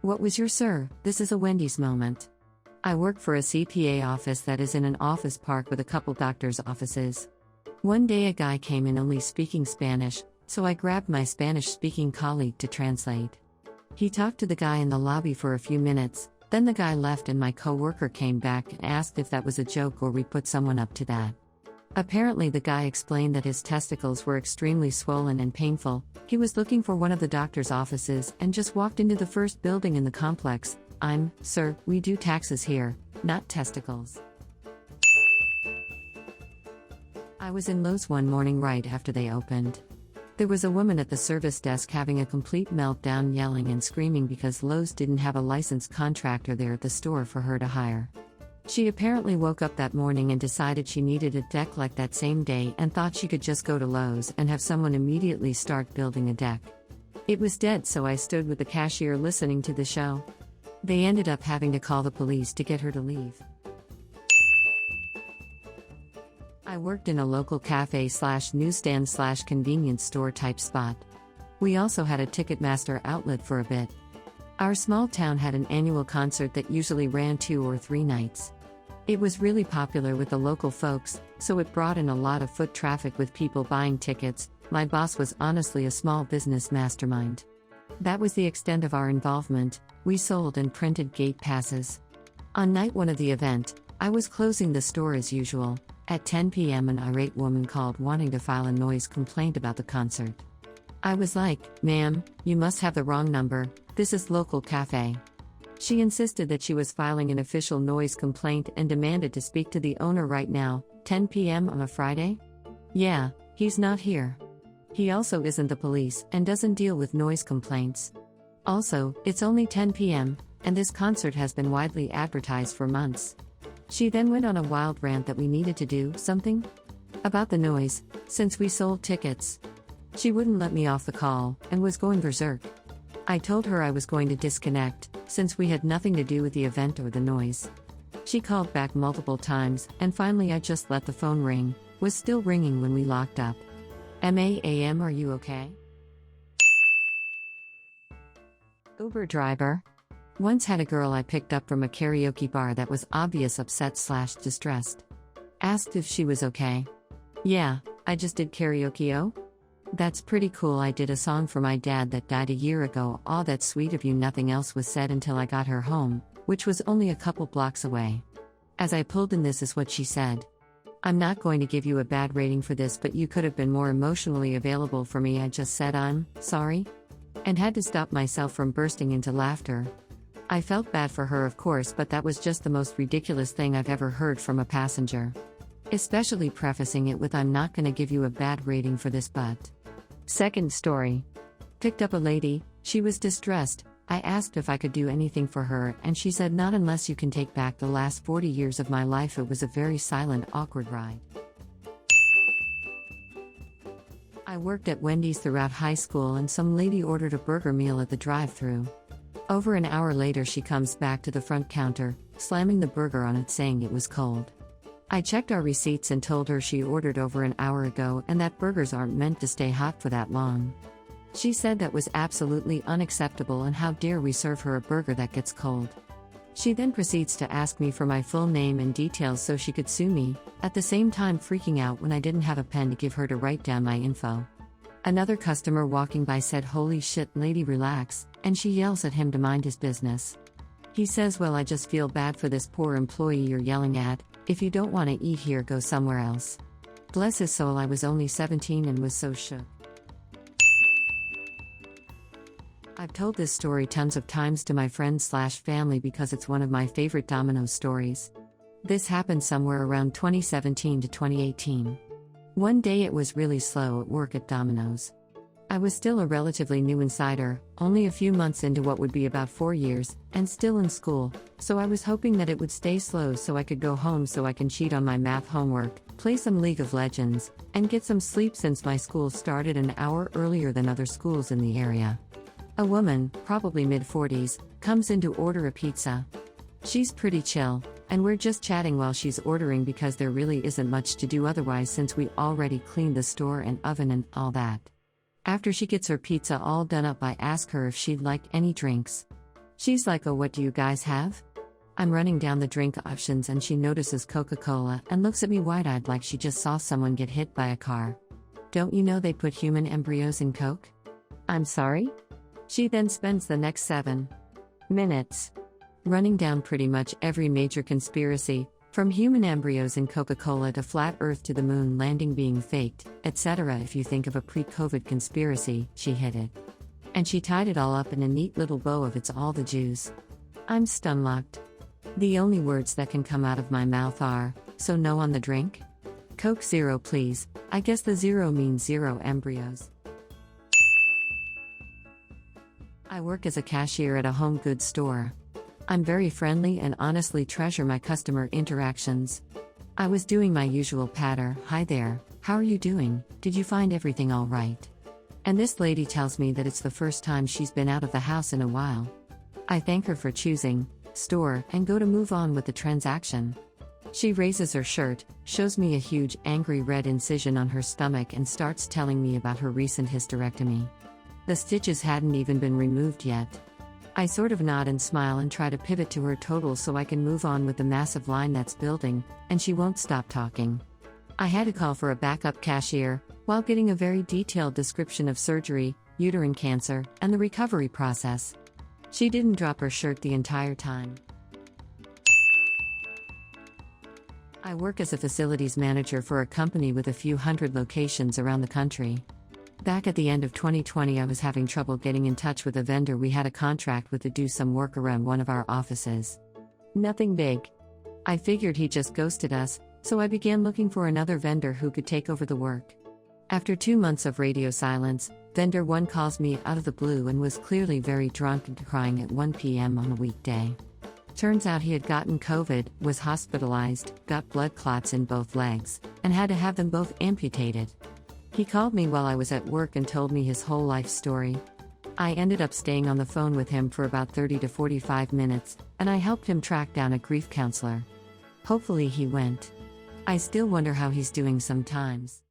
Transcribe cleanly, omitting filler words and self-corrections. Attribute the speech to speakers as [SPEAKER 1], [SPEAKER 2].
[SPEAKER 1] What was your sir? This is a Wendy's moment. I work for a CPA office that is in an office park with a couple doctors' offices. One day a guy came in only speaking Spanish, so I grabbed my Spanish-speaking colleague to translate. He talked to the guy in the lobby for a few minutes, then the guy left and my co-worker came back and asked if that was a joke or we put someone up to that. Apparently the guy explained that his testicles were extremely swollen and painful. He was looking for one of the doctor's offices and just walked into the first building in the complex. Sir, we do taxes here, not testicles. I was in Lowe's one morning right after they opened. There was a woman at the service desk having a complete meltdown, yelling and screaming because Lowe's didn't have a licensed contractor there at the store for her to hire. She apparently woke up that morning and decided she needed a deck like that same day and thought she could just go to Lowe's and have someone immediately start building a deck. It was dead, so I stood with the cashier listening to the show. They ended up having to call the police to get her to leave. I worked in a local cafe/newsstand/convenience store type spot. We also had a Ticketmaster outlet for a bit. Our small town had an annual concert that usually ran 2 or 3 nights. It was really popular with the local folks, so it brought in a lot of foot traffic with people buying tickets. My boss was honestly a small business mastermind. That was the extent of our involvement. We sold and printed gate passes. On night 1 of the event, I was closing the store as usual. At 10 p.m. an irate woman called wanting to file a noise complaint about the concert. I was like, "Ma'am, you must have the wrong number, this is local cafe." She insisted that she was filing an official noise complaint and demanded to speak to the owner right now. 10 p.m. on a Friday? Yeah, he's not here. He also isn't the police and doesn't deal with noise complaints. Also, it's only 10 p.m., and this concert has been widely advertised for months. She then went on a wild rant that we needed to do something about the noise, since we sold tickets. She wouldn't let me off the call, and was going berserk. I told her I was going to disconnect, since we had nothing to do with the event or the noise. She called back multiple times, and finally I just let the phone ring. Was still ringing when we locked up. "Ma'am, are you okay?" Uber driver. Once had a girl I picked up from a karaoke bar that was obvious upset/distressed. Asked if she was okay. "Yeah, I just did karaoke. Oh? That's pretty cool. I did a song for my dad that died a year ago. Aw, that's sweet of you." Nothing else was said until I got her home, which was only a couple blocks away. As I pulled in, this is what she said. "I'm not going to give you a bad rating for this, but you could have been more emotionally available for me." I just said, "I'm sorry," and had to stop myself from bursting into laughter. I felt bad for her, of course, but that was just the most ridiculous thing I've ever heard from a passenger. Especially prefacing it with, "I'm not gonna give you a bad rating for this, but..." Second story. Picked up a lady, she was distressed. I asked if I could do anything for her, and she said, "Not unless you can take back the last 40 years of my life." It was a very silent, awkward ride. I worked at Wendy's throughout high school, and some lady ordered a burger meal at the drive-thru. Over an hour later she comes back to the front counter, slamming the burger on it, saying it was cold. I checked our receipts and told her she ordered over an hour ago and that burgers aren't meant to stay hot for that long. She said that was absolutely unacceptable and how dare we serve her a burger that gets cold. She then proceeds to ask me for my full name and details so she could sue me, at the same time freaking out when I didn't have a pen to give her to write down my info. Another customer walking by said, "Holy shit, lady, relax," and she yells at him to mind his business. He says, "Well, I just feel bad for this poor employee you're yelling at. If you don't want to eat here, go somewhere else." Bless his soul, I was only 17 and was so shook. I've told this story tons of times to my friends/family because it's one of my favorite Domino's stories. This happened somewhere around 2017 to 2018. One day it was really slow at work at Domino's. I was still a relatively new insider, only a few months into what would be about 4 years, and still in school, so I was hoping that it would stay slow so I could go home so I can cheat on my math homework, play some League of Legends, and get some sleep since my school started an hour earlier than other schools in the area. A woman, probably mid-40s, comes in to order a pizza. She's pretty chill, and we're just chatting while she's ordering because there really isn't much to do otherwise since we already cleaned the store and oven and all that. After she gets her pizza all done up, I ask her if she'd like any drinks. She's like, "Oh, what do you guys have?" I'm running down the drink options and she notices Coca-Cola and looks at me wide-eyed like she just saw someone get hit by a car. "Don't you know they put human embryos in Coke?" "I'm sorry?" She then spends the next 7 minutes running down pretty much every major conspiracy, from human embryos in Coca-Cola to flat Earth to the moon landing being faked, etc. If you think of a pre-COVID conspiracy, she hit it. And she tied it all up in a neat little bow of "It's all the Jews." I'm stunlocked. The only words that can come out of my mouth are, "So no on the drink?" "Coke Zero please." I guess the zero means zero embryos. I work as a cashier at a home goods store. I'm very friendly and honestly treasure my customer interactions. I was doing my usual patter, "Hi there, how are you doing? Did you find everything all right?" And this lady tells me that it's the first time she's been out of the house in a while. I thank her for choosing store and go to move on with the transaction. She raises her shirt, shows me a huge angry red incision on her stomach and starts telling me about her recent hysterectomy. The stitches hadn't even been removed yet. I sort of nod and smile and try to pivot to her total so I can move on with the massive line that's building, and she won't stop talking. I had to call for a backup cashier, while getting a very detailed description of surgery, uterine cancer, and the recovery process. She didn't drop her shirt the entire time. I work as a facilities manager for a company with a few hundred locations around the country. Back at the end of 2020, I was having trouble getting in touch with a vendor we had a contract with to do some work around one of our offices. Nothing big. I figured he just ghosted us, so I began looking for another vendor who could take over the work. After 2 months of radio silence, vendor 1 calls me out of the blue and was clearly very drunk and crying at 1 p.m. on a weekday. Turns out he had gotten COVID, was hospitalized, got blood clots in both legs, and had to have them both amputated. He called me while I was at work and told me his whole life story. I ended up staying on the phone with him for about 30 to 45 minutes, and I helped him track down a grief counselor. Hopefully he went. I still wonder how he's doing sometimes.